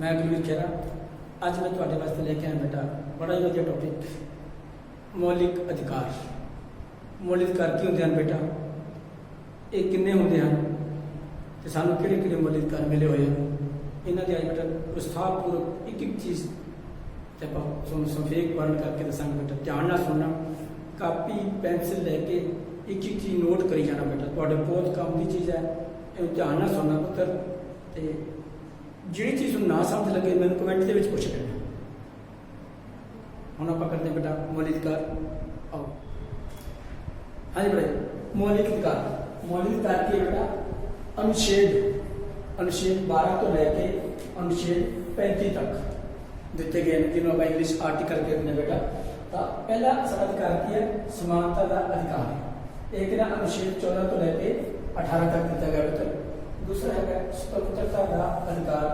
मैं कुलवीर खेरा। अज मैं तुहाडे वास्ते लेके आया बेटा बड़ा ही वधिया टॉपिक मौलिक अधिकार। मौलिक अधिकार की होंदे हैं बेटा, ये किन्ने होंदे हैं ते सानू किहड़े किहड़े मौलिक अधिकार मिले हुए हैं, इन्हां दी अज बेटा विस्तारपूर्वक एक एक चीज़ ते आपां तुहानूं संक्षेप वर्ण करके दसांगे बेटा। ध्यान नाल सुनना, कापी पेंसिल लैके एक एक चीज़ नोट करी जाना बेटा, तुहाडे बहुत काम की चीज़ है। इहनूं ध्यान नाल सुनना पुत्तर, ते जिहड़ी चीज़ ना समझ लगे मैंने कमेंट के पुछ लेना। हुण आपां करदे बेटा मौलिक अधिकार। आओ हाँ जी बेटा, मौलिक अधिकार। मौलिक अधिकार की बेटा अनुच्छेद 12 तो लैके अनुच्छेद 35 तक दिते गए हैं, जिन्होंने आप इंग्लिश आर्टिकल कहते हैं बेटा। तो पहला साडा अधिकार की है समानता का अधिकार। एक ना अनुच्छेद 14 तो लैके 18 तक दिता गया बेटा। दूसरा है स्वतंत्रता का अधिकार,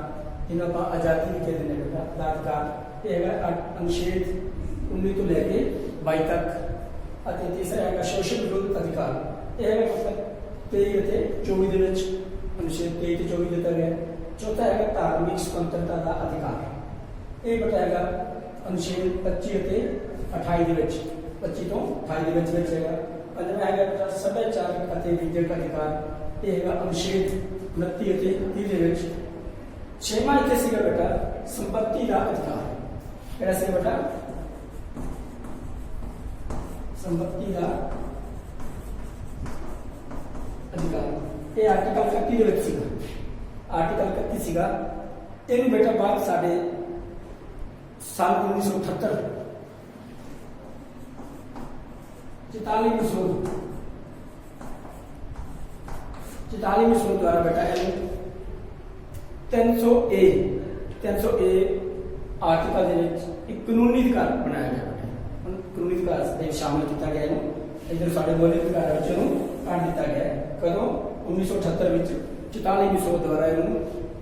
जिन्होंने आप आज़ादी भी कहते हैं बेटा का अधिकार। ये है अनुच्छेद 19 तो लैके 22 तक। और तीसरा है शोषण विरोध अधिकार। यह है मतलब 23 ते 24 अनुच्छेद 23 ते 24 दिता गया। चौथा है धार्मिक स्वतंत्रता का अधिकार। ये बेटा है अनुच्छेद 25 ते 28 25 तो 28 है। पंजवा है बेटा सभ्याचारक और विद्यक अधिकार। ये है अनुच्छेद 29 ते 30। छेवां इत्थे सीगा बेटा संपत्ति का अधिकार। किहड़ा सी बेटा? संपत्ति का अधिकार। ये आर्टिकल 31 दे विच सीगा। आर्टिकल 31 सीगा। इहनूं बेटा बाद साडे साल 1978 44वीं शोध द्वारा बेटा 300 ए आर्टिकल एक कानूनी अधिकार बनाया गया। कानूनी अधिकार शामिल किया गया। इधर साढ़े मौलिक अधिकार काट दिता गया। कदों 1978 44वीं शोध द्वारा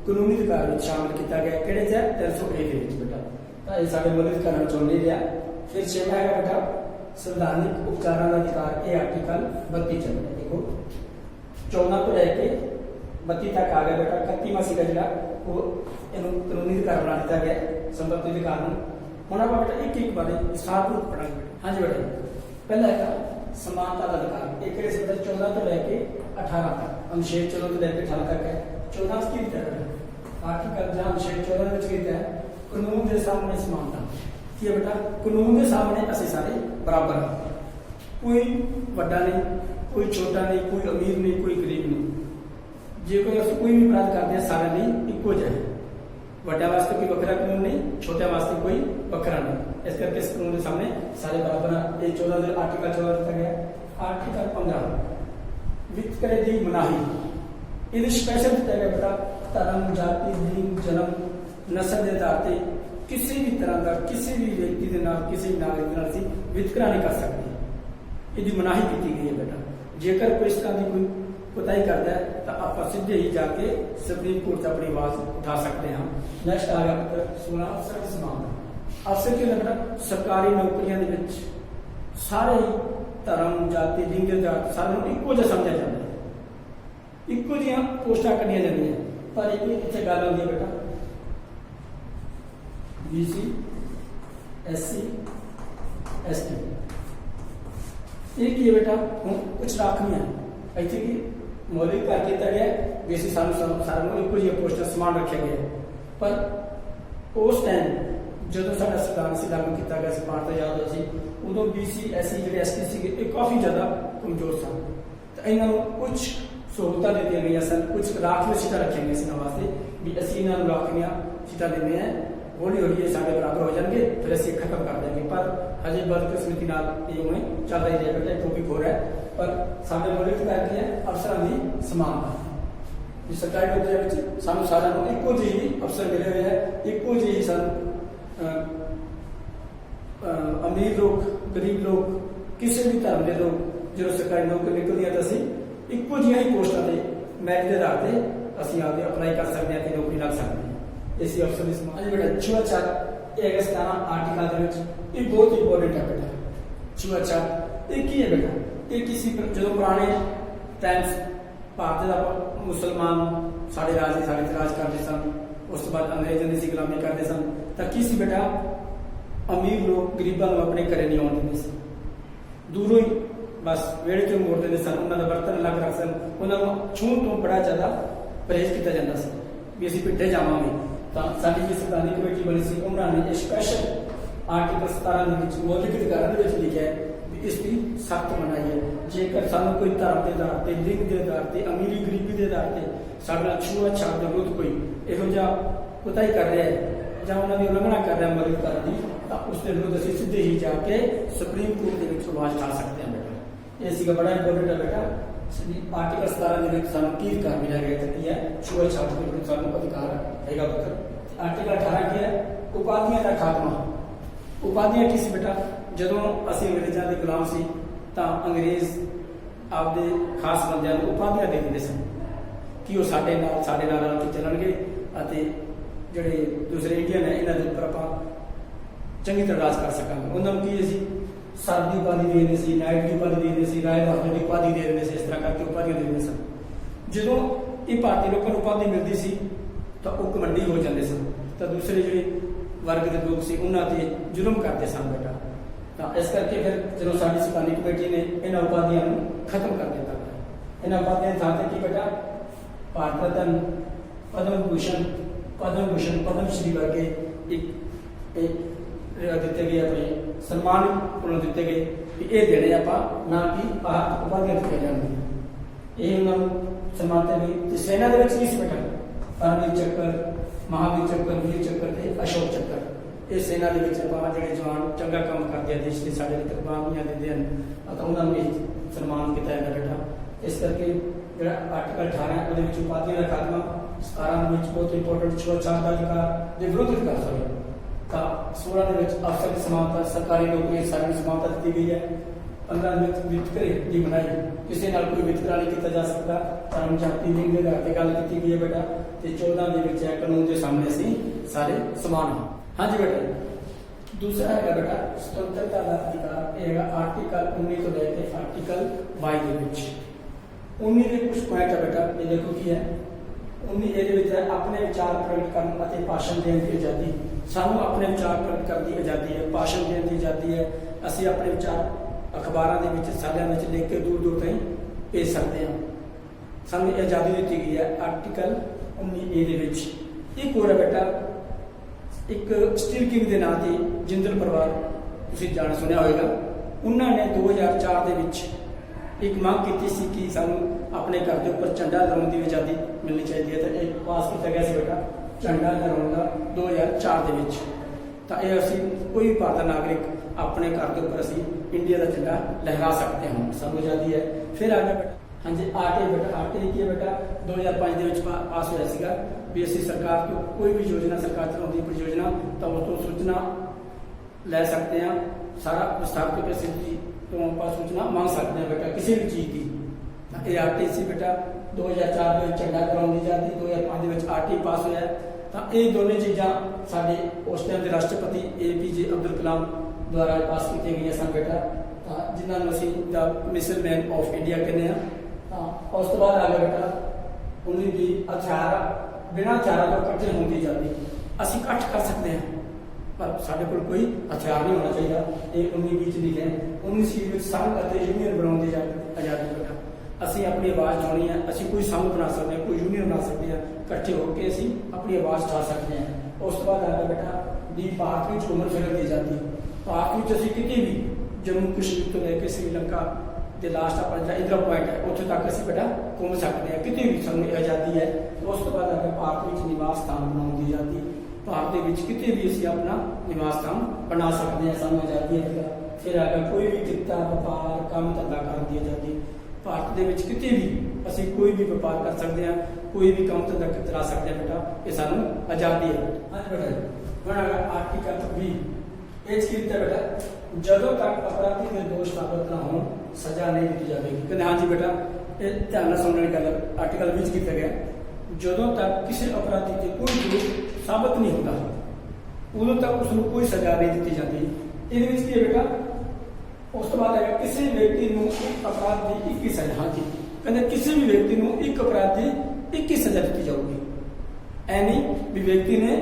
कानूनी अधिकार शामिल किया गया। किहड़े 300 ए बेटा। तो ये साढ़े मौलिक अधिकार चुन नहीं लिया। फिर छेवां है बेटा संवैधानिक उपचारों का अधिकार। ये आर्टिकल 32 चल रहा है। देखो 14 तो लैके 32 तक आ गया बेटा। 31वां सीगा जिहड़ा वो कानूनी अधिकार बना दिता गया संपत्ति अधिकार। हुण आपां बेटा एक एक बारे विस्तारपूर्वक पढ़ांगे। हाँ जी बेटा, पहला है समानता का अधिकार। एक किहड़े से 14 तो लैके 18 तक। अनुच्छेद 14 तो लैके 18 तक है। 14 की दिता है आर्टिकल जहां अनुच्छेद 14 में कहता है कानून के सामने समानता कि बेटा कानून के सामने असीं सारे बराबर हैं। कोई बड़ा नहीं, कोई छोटा नहीं, कोई अमीर नहीं, कोई गरीब नहीं। जे कोई भी अपराध करते हैं सारे लिए इक्को जाए। बड़ा वास्ते कोई वखरा कानून नहीं, छोटे वास्ते कोई वखरा नहीं। इस करके इस कानून के सामने सारे बराबर हैं। ये 14 आर्टिकल 14 दिता गया। आर्टिकल 15 वितकरे दी मनाही। ये स्पेशल दिता गया बेटा धर्म जाति लिंग जन्म नस्ल के आधार पर किसी भी तरह का किसी भी व्यक्ति के नाल किसी भी नागरिक नाल सी वितकरा नहीं कर सकते। इसकी मनाही की गई है बेटा। जेकर कोई इस तरह की कोई कोताही करता है तो आप सीधे ही जाके सुप्रीम कोर्ट से अपनी आवाज उठा सकते हैं। नेक्स्ट आ गया 16 अफसर की समानता। अफसर की बेटा सरकारी नौकरियों के सारे ही धर्म जाति लिंग जात सारे इक्को जिहा समझा जाता है। इक्को जिहा पोस्टां कढ़ियां जांदियां। पर एक इत्थे गल आउंदी है बेटा BC SC ST ये की है बेटा कुछ राखवियां इत्थे की मौलिक कर दिया गया भी असीं सारे इक्को जिहा पोस्टां समान रखे गए। पर उस टाइम जो साडा संविधान से लागू किया गया समानता याद हो सी उदों BC SC जिहड़े ST सीगे काफ़ी ज़्यादा कमजोर सन। तो इन्हों कुछ सहूलतां दित्तियां गई सन, कुछ राखवी सीटां रखियां गई इन्हां वास्ते भी असीं इन्हां नूं राखवियां सीटां दिंदे हैं। हौली हौली ये साढ़े बराबर हो जाएंगे, फिर असीं खत्म कर देंगे। पर हजे बदकिस्मती नाल ये उवें चल रही है बेटा। टॉपिक हो रहा है पर साढ़े मौलिक अधिकार की है अफसरां दी समानता। सरकारी नौकरियों में सानूं सारिआं नूं इक्को जिही अफसर मिले हुए हैं। इक्को जिही सानूं अमीर लोग गरीब लोग किसी भी धर्म के लोग जो सरकारी नौकरी निकलती है तो असीं इक्को जिहा ही पोस्टां ते मैरिट के आधार पर असीं आपदे अप्लाई कर सकते हैं, नौकरी लग सकते हैं। इसी अफसर की समानता बेटा छुआछूत ये 17 आर्टिकल ये बहुत इंपोर्टेंट है बेटा। छुआछूत ये की है बेटा? ये किसी जो पुराने टाइम्स भारत का मुसलमान साढ़े राज करते सन ਉਸ ਤੋਂ ਬਾਅਦ ਅੰਗਰੇਜ਼ਾਂ ਦੀ ਸੀ ਗੁਲਾਮੀ ਕਰਦੇ ਸਨ, ਤਾਂ ਕੀ ਸੀ ਬੇਟਾ, ਅਮੀਰ ਲੋਕ ਗਰੀਬਾਂ ਨੂੰ ਆਪਣੇ ਘਰੇ ਨਹੀਂ ਆਉਣ ਦਿੰਦੇ ਸੀ, ਦੂਰੋਂ ਹੀ ਬਸ ਵਿਹੜੇ ਚੋਂ ਮੋੜ ਦਿੰਦੇ ਸਨ, ਉਹਨਾਂ ਦਾ ਬਰਤਨ ਅਲੱਗ ਰੱਖ ਸਨ, ਉਹਨਾਂ ਨੂੰ ਛੂਹਣ ਤੋਂ ਬੜਾ ਜ਼ਿਆਦਾ ਪਰਹੇਜ਼ ਕੀਤਾ ਜਾਂਦਾ ਸੀ ਵੀ ਅਸੀਂ ਪਿੱਠੇ ਜਾਵਾਂਗੇ। ਤਾਂ ਸਾਡੀ ਜਿਹੜੀ ਸੰਵਿਧਾਨਕ ਕਮੇਟੀ ਬਣੀ ਸੀ, ਉਹਨਾਂ ਨੇ ਇਹ ਸਪੈਸ਼ਲ ਆਰਟੀਕਲ 17 ਦੇ ਵਿੱਚ ਮੌਲਿਕ ਅਧਿਕਾਰਾਂ ਦੇ ਵਿੱਚ ਲਿਖਿਆ ਹੈ ਵੀ ਇਸ ਦੀ ਸਖਤ ਮਨਾਹੀ ਹੈ। ਜੇਕਰ ਸਾਨੂੰ ਕੋਈ ਧਰਮ ਦੇ ਆਧਾਰ ਤੇ, ਲਿੰਗ ਦੇ ਆਧਾਰ ਤੇ, ਅਮੀਰੀ ਗਰੀਬੀ ਦੇ ਆਧਾਰ ਤੇ ਸਾਡੇ ਨਾਲ ਛੂਆ-ਛਾਤ ਦੇ ਵਿਰੁੱਧ ਕੋਈ ਇਹੋ ਜਿਹਾ ਕੁਤਾਹੀ ਕਰ ਰਿਹਾ ਹੈ ਜਾਂ ਉਹਨਾਂ ਦੀ ਉਲੰਘਣਾ ਕਰ ਰਿਹਾ ਮੌਲਿਕ ਅਧਿਕਾਰਾਂ ਦੀ, ਤਾਂ ਉਸ ਦੇ ਵਿਰੁੱਧ ਅਸੀਂ ਸਿੱਧੇ ਹੀ ਜਾ ਕੇ ਸੁਪਰੀਮ ਕੋਰਟ ਦੇ ਵਿੱਚ ਆਵਾਜ਼ ਉਠਾ ਸਕਦੇ ਹਾਂ ਬੇਟਾ। ਇਹ ਸੀਗਾ ਬੜਾ ਇੰਪੋਰਟੈਂਟ ਹੈ ਬੇਟਾ। ਆਰਟੀਕਲ 17 ਦੇ ਵਿੱਚ ਸਾਨੂੰ ਕੀ ਅਧਿਕਾਰ ਮਿਲਿਆ ਗਿਆ ਹੈ, ਛੂਆ-ਛਾਤ ਦੇ ਵਿਰੁੱਧ ਸਾਨੂੰ ਅਧਿਕਾਰ ਹੈਗਾ ਪੁੱਤਰ। ਆਰਟੀਕਲ 18 ਕੀ ਹੈ, ਉਪਾਧੀਆਂ ਦਾ ਖਾਤਮਾ। ਉਪਾਧੀਆਂ ਕੀ ਸੀ ਬੇਟਾ, ਜਦੋਂ ਅਸੀਂ ਅੰਗਰੇਜ਼ਾਂ ਦੇ ਗੁਲਾਮ ਸੀ ਤਾਂ ਅੰਗਰੇਜ਼ ਆਪਦੇ ਖਾਸ ਬੰਦਿਆਂ ਨੂੰ ਉਪਾਧੀਆਂ ਦੇ ਦਿੰਦੇ ਸਨ ਕਿ ਉਹ ਸਾਡੇ ਨਾਲ ਰਲ ਕੇ ਚੱਲਣਗੇ ਅਤੇ ਜਿਹੜੇ ਦੂਸਰੇ ਇੰਡੀਅਨ ਹੈ ਇਹਨਾਂ ਦੇ ਉੱਪਰ ਆਪਾਂ ਚੰਗੀ ਤਰ੍ਹਾਂ ਰਾਜ ਕਰ ਸਕਾਂਗੇ। ਉਹਨਾਂ ਨੂੰ ਕੀ ਸੀ, ਸਰ ਦੀ ਉਪਾਧੀ ਦੇ ਦਿੰਦੇ ਸੀ, ਨਾਇਕ ਦੀ ਉਪਾਧੀ ਦੇ ਦਿੰਦੇ ਸੀ, ਰਾਏ ਬਹਾਦਰ ਦੀ ਉਪਾਧੀ ਦੇ ਦਿੰਦੇ ਸੀ, ਇਸ ਤਰ੍ਹਾਂ ਕਰਕੇ ਉਪਾਧੀਆਂ ਦੇ ਦਿੰਦੇ ਸਨ। ਜਦੋਂ ਇਹ ਭਾਰਤੀ ਲੋਕਾਂ ਨੂੰ ਉਪਾਧੀ ਮਿਲਦੀ ਸੀ ਤਾਂ ਉਹ ਕਮੰਡੀ ਹੋ ਜਾਂਦੇ ਸਨ, ਤਾਂ ਦੂਸਰੇ ਜਿਹੜੇ ਵਰਗ ਦੇ ਲੋਕ ਸੀ ਉਹਨਾਂ ਤੇ ਜ਼ੁਲਮ ਕਰਦੇ ਸਨ ਬੇਟਾ। ਤਾਂ ਇਸ ਕਰਕੇ ਫਿਰ ਜਦੋਂ ਸਾਡੀ ਸੰਵਿਧਾਨਕ ਕਮੇਟੀ ਨੇ ਇਹਨਾਂ ਉਪਾਧੀਆਂ ਨੂੰ ਖਤਮ ਕਰ ਦਿੱਤਾ। ਇਹਨਾਂ ਉਪਾਧੀਆਂ ਦੀ ਥਾਂ ਤੇ ਕੀ ਬੇਟਾ, ਭਾਰਤ ਰਤਨ, ਪਦਮ ਭੂਸ਼ਣ, ਪਦਮ ਸ਼੍ਰੀ ਵਰਗੇ ਇੱਕ ਦਿੱਤੇ ਗਏ, ਆਪਣੇ ਸਨਮਾਨ ਉਹਨਾਂ ਦਿੱਤੇ ਗਏ ਕਿ ਇਹ ਦੇਣੇ ਆਪਾਂ, ਨਾ ਕਿ ਉਪਾਧੀਆਂ ਦਿੱਤੀਆਂ ਜਾਣਗੀਆਂ। ਇਹ ਉਹਨਾਂ ਨੂੰ ਸਨਮਾਨਿਤ ਗਏ। ਤੇ ਸੈਨਾ ਦੇ ਵਿੱਚ ਕੀ ਸੀ ਬੇਟਾ, ਪਰਮਵੀਰ ਚੱਕਰ, ਮਹਾਵੀਰ ਚੱਕਰ, ਵੀਰ ਚੱਕਰ ਤੇ ਅਸ਼ੋਕ ਚੱਕਰ। ਇਹ ਸੈਨਾ ਦੇ ਵਿੱਚ ਆਪਾਂ ਜਿਹੜੇ ਜਵਾਨ ਚੰਗਾ ਕੰਮ ਕਰਦੇ ਆ, ਦੇਸ਼ ਦੇ ਸਾਡੇ ਲਈ ਕੁਰਬਾਨੀਆਂ ਦਿੰਦੇ ਹਨ, ਤਾਂ ਉਹਨਾਂ ਨੂੰ ਇਹ ਸਨਮਾਨ ਕੀਤਾ ਜਾਂਦਾ ਬੇਟਾ। ਇਸ ਕਰਕੇ ਜਿਹੜਾ ਆਰਟੀਕਲ 18 ਹੈ ਉਹਦੇ ਵਿੱਚ ਉਪਾਧੀਆਂ ਦਾ ਖਾਤਮਾ, 17 ਦੇ ਵਿੱਚ ਬਹੁਤ ਇੰਪੋਰਟੈਂਟ ਛੂਆ-ਛਾਤ ਦਾ ਅਧਿਕਾਰ ਦੇ ਵਿਰੁੱਧ ਅਧਿਕਾਰ ਸਨ, ਤਾਂ 16 ਦੇ ਵਿੱਚ ਅਫਸਰ ਦੀ ਸਮਾਨਤਾ, ਸਰਕਾਰੀ ਨੌਕਰੀ ਸਾਰਿਆਂ ਨੂੰ ਸਮਾਨਤਾ ਦਿੱਤੀ ਗਈ ਹੈ। 15 ਦੇ ਵਿੱਚ ਵਿਤਕਰੇ ਦੀ ਮਨਾਹੀ, ਕਿਸੇ ਨਾਲ ਕੋਈ ਵਿਤਕਰਾ ਨਹੀਂ ਕੀਤਾ ਜਾ ਸਕਦਾ, ਧਰਮ ਜਾਤੀ ਲਿੰਗ ਦੇ ਆਧਾਰ ਤੇ ਗੱਲ ਕੀਤੀ ਗਈ ਹੈ ਬੇਟਾ। ਤੇ 14 ਦੇ ਵਿੱਚ ਹੈ ਕਾਨੂੰਨ ਦੇ ਸਾਹਮਣੇ ਅਸੀਂ ਸਾਰੇ ਸਮਾਨ ਹਾਂ। ਹਾਂਜੀ ਬੇਟਾ। ਦੂਸਰਾ ਹੈਗਾ ਬੇਟਾ ਸੁਤੰਤਰਤਾ ਦਾ ਅਧਿਕਾਰ। ਇਹ ਹੈਗਾ ਆਰਟੀਕਲ 19 ਤੋਂ ਲੈ ਕੇ ਆਰਟੀਕਲ 22 ਦੇ ਵਿੱਚ। 19 ਦੇ ਕੁਝ ਪੁਆਇੰਟ ਹੈ ਬੇਟਾ, ਇਹ ਦੇਖੋ ਕੀ ਹੈ। 19 ਇਹਦੇ ਵਿੱਚ ਹੈ ਆਪਣੇ ਵਿਚਾਰ ਪ੍ਰਗਟ ਕਰਨ ਅਤੇ ਭਾਸ਼ਣ ਦੇਣ ਦੀ ਆਜ਼ਾਦੀ। ਸਾਨੂੰ ਆਪਣੇ ਵਿਚਾਰ ਪ੍ਰਗਟ ਕਰਨ ਦੀ ਆਜ਼ਾਦੀ ਹੈ, ਭਾਸ਼ਣ ਦੇਣ ਦੀ ਆਜ਼ਾਦੀ ਹੈ। ਅਸੀਂ ਆਪਣੇ ਵਿਚਾਰ ਅਖਬਾਰਾਂ ਦੇ ਵਿੱਚ, ਸਾਲਿਆਂ ਵਿੱਚ ਲਿਖ ਕੇ ਦੂਰ ਦੂਰ ਤਾਈਂ ਭੇਜ ਸਕਦੇ ਹਾਂ। ਸਾਨੂੰ ਇਹ ਆਜ਼ਾਦੀ ਦਿੱਤੀ ਗਈ ਹੈ ਆਰਟੀਕਲ 19A ਦੇ ਵਿੱਚ। ਇੱਕ ਹੋਰ ਹੈ ਬੇਟਾ, ਇੱਕ ਸਟੀਲ ਕਿੰਗ ਦੇ ਨਾਂ ਤੇ ਜਿੰਦਲ ਪਰਿਵਾਰ, ਤੁਸੀਂ ਜਾਣ ਸੁਣਿਆ ਹੋਵੇਗਾ, ਉਹਨਾਂ ਨੇ 2004 ਦੇ ਵਿੱਚ ਇੱਕ ਮੰਗ ਕੀਤੀ ਸੀ ਕਿ ਸਾਨੂੰ ਆਪਣੇ ਘਰ ਦੇ ਉੱਪਰ ਝੰਡਾ ਲਹਿਰਾਉਣ ਦੀ ਆਜ਼ਾਦੀ ਮਿਲਣੀ ਚਾਹੀਦੀ ਹੈ। ਤਾਂ ਇਹ ਪਾਸ ਕੀਤਾ ਗਿਆ ਸੀ ਬੇਟਾ, ਝੰਡਾ ਲਹਿਰਾਉਣ ਦਾ 2004 ਦੇ ਵਿੱਚ। ਤਾਂ ਇਹ ਅਸੀਂ ਕੋਈ ਵੀ ਭਾਰਤ ਦਾ ਨਾਗਰਿਕ ਆਪਣੇ ਘਰ ਦੇ ਉੱਪਰ ਅਸੀਂ ਇੰਡੀਆ ਦਾ ਝੰਡਾ ਲਹਿਰਾ ਸਕਦੇ ਹਾਂ, ਸਾਨੂੰ ਆਜ਼ਾਦੀ ਹੈ। ਫਿਰ ਆ ਗਿਆ ਬੇਟਾ, ਹਾਂਜੀ ਆਰਟੀਆਈ ਬੇਟਾ। ਆਰਟੀਆਈ ਕੀ ਹੈ ਬੇਟਾ, 2005 ਦੇ ਵਿੱਚ ਪਾਸ ਹੋਇਆ ਸੀਗਾ ਵੀ ਅਸੀਂ ਸਰਕਾਰ ਤੋਂ ਕੋਈ ਵੀ ਯੋਜਨਾ, ਸਰਕਾਰ ਚਲਾਉਂਦੀ ਪਰਿਯੋਜਨਾ, ਤਾਂ ਉਸ ਤੋਂ ਸੂਚਨਾ ਲੈ ਸਕਦੇ ਹਾਂ। ਸਾਰਾ ਵਿਸਥਾਰ ਕੇ ਤੋਂ ਆਪਾਂ ਸੂਚਨਾ ਮੰਗ ਸਕਦੇ ਹਾਂ ਬੇਟਾ ਕਿਸੇ ਵੀ ਚੀਜ਼ ਦੀ। ਤਾਂ ਇਹ ਆਰਟੀਆਈ ਸੀ ਬੇਟਾ। 2004 ਦੇ ਵਿੱਚ ਝੰਡਾ ਲਹਿਰਾਉਣ ਦੀ ਆਜ਼ਾਦੀ, 2005 ਦੇ ਵਿੱਚ ਆਰਟੀਆਈ ਪਾਸ ਹੋਇਆ। ਤਾਂ ਇਹ ਦੋਨੇ ਚੀਜ਼ਾਂ ਸਾਡੇ ਉਸ ਟਾਈਮ ਦੇ ਰਾਸ਼ਟਰਪਤੀ APJ ਅਬਦੁਲ ਕਲਾਮ ਦੁਆਰਾ ਪਾਸ ਕੀਤੀਆਂ ਗਈਆਂ ਸਨ ਬੇਟਾ, ਤਾਂ ਜਿਨ੍ਹਾਂ ਨੂੰ ਅਸੀਂ ਦਾ ਮਿਸਲ ਮੈਨ ਆਫ ਇੰਡੀਆ ਕਹਿੰਦੇ ਹਾਂ। ਤਾਂ ਉਸ ਤੋਂ ਬਾਅਦ ਆ ਗਿਆ ਬੇਟਾ 19 ਦੀ ਹਥਿਆਰ, ਬਿਨਾਂ ਹਥਿਆਰਾਂ ਤੋਂ ਇਕੱਠੇ ਹੋਣ ਦੀ ਆਜ਼ਾਦੀ। ਅਸੀਂ ਇਕੱਠ ਕਰ ਸਕਦੇ ਹਾਂ ਪਰ ਸਾਡੇ ਕੋਲ ਕੋਈ ਹਥਿਆਰ ਨਹੀਂ ਹੋਣਾ ਚਾਹੀਦਾ। ਇਹ 19 ਵਿੱਚ ਲਿਖਿਆ ਹੈ। 19 ਵਿੱਚ ਸੰਘ ਅਤੇ ਯੂਨੀਅਨ ਬਣਾਉਣ ਦੀ ਆਜ਼ਾਦੀ ਬੇਟਾ। ਅਸੀਂ ਆਪਣੀ ਆਵਾਜ਼ ਉਠਾਉਣੀ ਹੈ, ਅਸੀਂ ਕੋਈ ਸੰਘ ਬਣਾ ਸਕਦੇ ਹਾਂ, ਕੋਈ ਯੂਨੀਅਨ ਬਣਾ ਸਕਦੇ ਹਾਂ, ਇਕੱਠੇ ਹੋ ਕੇ ਅਸੀਂ ਆਪਣੀ ਆਵਾਜ਼ ਉਠਾ ਸਕਦੇ ਹਾਂ। ਉਸ ਤੋਂ ਬਾਅਦ ਆ ਗਿਆ ਬੇਟਾ ਦੀ ਭਾਰਤ ਵਿੱਚ ਘੁੰਮਣ ਫਿਰਨ ਦੀ ਆਜ਼ਾਦੀ। ਭਾਰਤ ਵਿੱਚ ਅਸੀਂ ਕਿਤੇ ਵੀ, ਜੰਮੂ ਕਸ਼ਮੀਰ ਤੋਂ ਲੈ ਕੇ ਸ੍ਰੀਲੰਕਾ ਦੇ ਲਾਸਟ ਆਪਣਾ ਜਿਹੜਾ ਇਧਰ ਪੁਆਇੰਟ ਹੈ ਉੱਥੇ ਤੱਕ ਅਸੀਂ ਬੇਟਾ ਘੁੰਮ ਸਕਦੇ ਹਾਂ, ਕਿਤੇ ਵੀ ਸਾਨੂੰ ਆਜ਼ਾਦੀ ਹੈ। ਉਸ ਤੋਂ ਬਾਅਦ ਆ ਗਿਆ ਭਾਰਤ ਵਿੱਚ ਨਿਵਾਸ ਸਥਾਨ ਬਣਾਉਣ ਦੀ ਆਜ਼ਾਦੀ। ਭਾਰਤ ਦੇ ਵਿੱਚ ਕਿਤੇ ਵੀ ਅਸੀਂ ਆਪਣਾ ਨਿਵਾਸ ਸਥਾਨ ਬਣਾ ਸਕਦੇ ਹਾਂ, ਸਾਨੂੰ ਆਜ਼ਾਦੀ ਹੈ। ਫਿਰ ਆ ਗਿਆ ਕੋਈ ਵੀ ਕਿੱਤਾ, ਵਪਾਰ, ਕੰਮ ਧੰਦਾ ਕਰਨ ਦੀ ਆਜ਼ਾਦੀ। ਭਾਰਤ ਦੇ ਵਿੱਚ ਕਿਤੇ ਵੀ ਅਸੀਂ ਕੋਈ ਵੀ ਵਪਾਰ ਕਰ ਸਕਦੇ ਹਾਂ, ਕੋਈ ਵੀ ਕੰਮ ਧੰਦਾ ਚਲਾ ਸਕਦੇ ਹਾਂ ਬੇਟਾ, ਇਹ ਸਾਨੂੰ ਆਜ਼ਾਦੀ ਹੈ। ਹਾਂਜੀ ਬੇਟਾ। ਹੁਣ ਆ ਗਿਆ ਆਰਟੀਕਲ 20। ਇਹ ਕੀ ਕੀਤਾ ਬੇਟਾ, ਜਦੋਂ ਤੱਕ ਅਪਰਾਧੀ ਦੇ ਦੋਸ਼ ਸਾਬਤ ਨਾ ਹੋਣ ਸਜ਼ਾ ਨਹੀਂ ਦਿੱਤੀ ਜਾਵੇਗੀ। ਕਹਿੰਦੇ ਹਾਂਜੀ ਬੇਟਾ, ਇਹ ਧਿਆਨ ਨਾਲ ਸੁਣਨ ਵਾਲੀ ਗੱਲ ਹੈ। ਆਰਟੀਕਲ 20 ਕੀਤਾ ਗਿਆ, ਜਦੋਂ ਤੱਕ ਕਿਸੇ ਅਪਰਾਧੀ ਤੇ ਕੋਈ ਦੋਸ਼ ਸਾਬਤ ਨਹੀਂ ਹੁੰਦਾ ਉਦੋਂ ਤੱਕ ਉਸ ਨੂੰ ਕੋਈ ਸਜ਼ਾ ਨਹੀਂ ਦਿੱਤੀ ਜਾਂਦੀ। ਇਹਦੇ ਵਿੱਚ ਕੀ ਹੈ ਬੇਟਾ, ਉਸ ਤੋਂ ਬਾਅਦ ਹੈਗਾ ਕਿਸੇ ਵਿਅਕਤੀ ਨੂੰ ਇੱਕ ਅਪਰਾਧ ਦੀ 21 ਸਜ਼ਾ। ਹਾਂਜੀ ਕਹਿੰਦੇ ਕਿਸੇ ਵੀ ਵਿਅਕਤੀ ਨੂੰ ਇੱਕ ਅਪਰਾਧ ਦੀ 21 ਸਜ਼ਾ ਦਿੱਤੀ ਜਾਊਗੀ। ਐ ਨਹੀਂ ਵੀ ਵਿਅਕਤੀ ਨੇ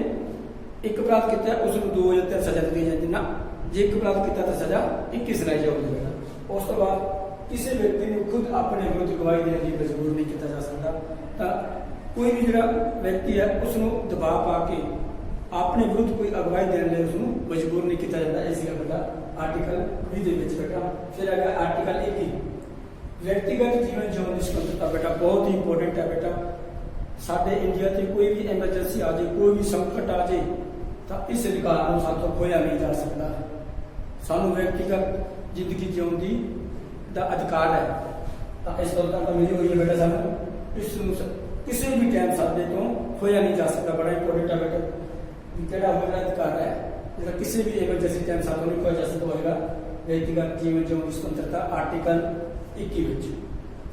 ਇੱਕ ਅਪਰਾਧ ਕੀਤਾ ਉਸ ਨੂੰ 2 ਜਾਂ 3 ਸਜ਼ਾ ਦਿੱਤੀ ਜਾਂਦੀ ਨਾ, ਜੇ ਇੱਕ ਅਪਰਾਧ ਕੀਤਾ ਤਾਂ ਸਜ਼ਾ 21 ਸੁਣਾਈ ਜਾਊਗੀ। ਉਸ ਤੋਂ ਬਾਅਦ ਕਿਸੇ ਵਿਅਕਤੀ ਨੂੰ ਖੁਦ ਆਪਣੇ ਵਿਰੁੱਧ ਗਵਾਹੀ ਦੇਣ ਲਈ ਮਜਬੂਰ ਨਹੀਂ ਕੀਤਾ ਜਾ ਸਕਦਾ। ਤਾਂ ਕੋਈ ਵੀ ਜਿਹੜਾ ਵਿਅਕਤੀ ਹੈ ਉਸ ਨੂੰ ਦਬਾਅ ਪਾ ਕੇ ਆਪਣੇ ਵਿਰੁੱਧ ਕੋਈ ਅਗਵਾਈ ਦੇਣ ਲਈ ਉਸ ਨੂੰ ਮਜਬੂਰ ਨਹੀਂ ਕੀਤਾ ਜਾਂਦਾ। ਇਹ ਸੀਗਾ ਬੇਟਾ ਆਰਟੀਕਲ 20 ਦੇ ਵਿੱਚ ਬੇਟਾ। ਫਿਰ ਹੈਗਾ ਆਰਟੀਕਲ 21 ਵਿਅਕਤੀਗਤ ਜੀਵਨ ਜਿਉਣ ਦੀ ਸੁਤੰਤਰਤਾ ਬੇਟਾ, ਬਹੁਤ ਹੀ ਇੰਪੋਰਟੈਂਟ ਹੈ ਬੇਟਾ। ਸਾਡੇ ਇੰਡੀਆ ਤੇ ਕੋਈ ਵੀ ਐਮਰਜੈਂਸੀ ਆ ਜਾਏ, ਕੋਈ ਵੀ ਸੰਕਟ ਆ ਜਾਏ ਤਾਂ ਇਸ ਅਧਿਕਾਰ ਨੂੰ ਸਾਥੋਂ ਖੋਇਆ ਨਹੀਂ ਜਾ ਸਕਦਾ। ਸਾਨੂੰ ਵਿਅਕਤੀਗਤ ਜ਼ਿੰਦਗੀ ਜਿਉਣ ਦੀ ਦਾ ਅਧਿਕਾਰ ਹੈ। ਤਾਂ ਇਸ ਸੁਤੰਤਰਤਾ ਮਿਲੀ ਹੋਈ ਹੈ ਬੇਟਾ ਸਾਨੂੰ, ਇਸ ਨੂੰ ਕਿਸੇ ਵੀ ਟਾਈਮ ਸਾਡੇ ਤੋਂ ਖੋਇਆ ਨਹੀਂ ਜਾ ਸਕਦਾ। ਬੜਾ ਇੰਪੋਰਟੈਂਟ ਹੈ ਬੇਟਾ, ਜਿਹੜਾ ਹੋਇਆ ਅਧਿਕਾਰ ਹੈ ਜਿਹੜਾ ਕਿਸੇ ਵੀ ਐਮਰਜੈਂਸੀ ਟਾਈਮ ਸਾਥੋਂ ਨਹੀਂ ਖੋਇਆ ਜਾ ਸਕਦਾ ਹੋਏਗਾ ਵਿਅਕਤੀਗਤ ਜੀਵਨ ਜਿਉਣ ਦੀ ਸੁਤੰਤਰਤਾ ਆਰਟੀਕਲ 21 ਵਿੱਚ।